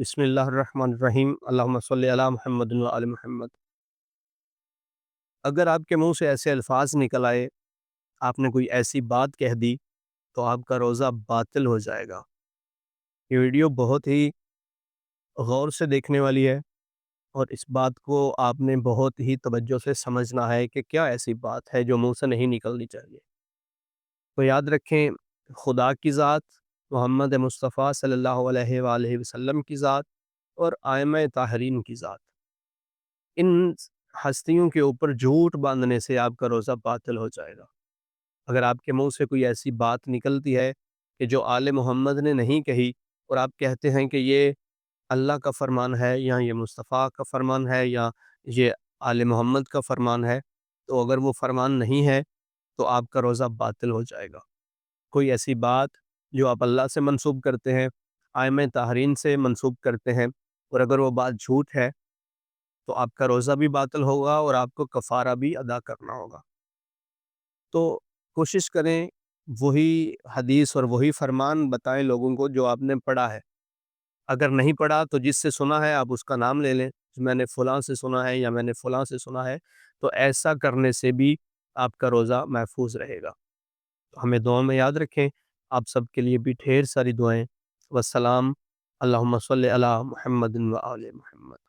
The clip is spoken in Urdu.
بسم اللہ الرحمن الرحیم، اللہم صلی علی محمد و آل محمد۔ اگر آپ کے منہ سے ایسے الفاظ نکل آئے، آپ نے کوئی ایسی بات کہہ دی تو آپ کا روزہ باطل ہو جائے گا۔ یہ ویڈیو بہت ہی غور سے دیکھنے والی ہے، اور اس بات کو آپ نے بہت ہی توجہ سے سمجھنا ہے کہ کیا ایسی بات ہے جو منہ سے نہیں نکلنی چاہیے۔ تو یاد رکھیں، خدا کی ذات، محمد مصطفیٰ صلی اللہ علیہ وآلہ وسلم کی ذات اور ائمہ طاہرین کی ذات، ان ہستیوں کے اوپر جھوٹ باندھنے سے آپ کا روزہ باطل ہو جائے گا۔ اگر آپ کے منہ سے کوئی ایسی بات نکلتی ہے کہ جو آل محمد نے نہیں کہی، اور آپ کہتے ہیں کہ یہ اللہ کا فرمان ہے یا یہ مصطفیٰ کا فرمان ہے یا یہ آل محمد کا فرمان ہے، تو اگر وہ فرمان نہیں ہے تو آپ کا روزہ باطل ہو جائے گا۔ کوئی ایسی بات جو آپ اللہ سے منسوب کرتے ہیں، ائمہ طاہرین سے منسوب کرتے ہیں، اور اگر وہ بات جھوٹ ہے تو آپ کا روزہ بھی باطل ہوگا اور آپ کو کفارہ بھی ادا کرنا ہوگا۔ تو کوشش کریں وہی حدیث اور وہی فرمان بتائیں لوگوں کو جو آپ نے پڑھا ہے۔ اگر نہیں پڑھا تو جس سے سنا ہے آپ اس کا نام لے لیں، میں نے فلاں سے سنا ہے یا میں نے فلاں سے سنا ہے، تو ایسا کرنے سے بھی آپ کا روزہ محفوظ رہے گا۔ تو ہمیں دعاؤں میں یاد رکھیں۔ آپ سب کے لیے بھی ڈھیر ساری دعائیں۔ والسلام، اللہم صلی علی محمد و آل محمد۔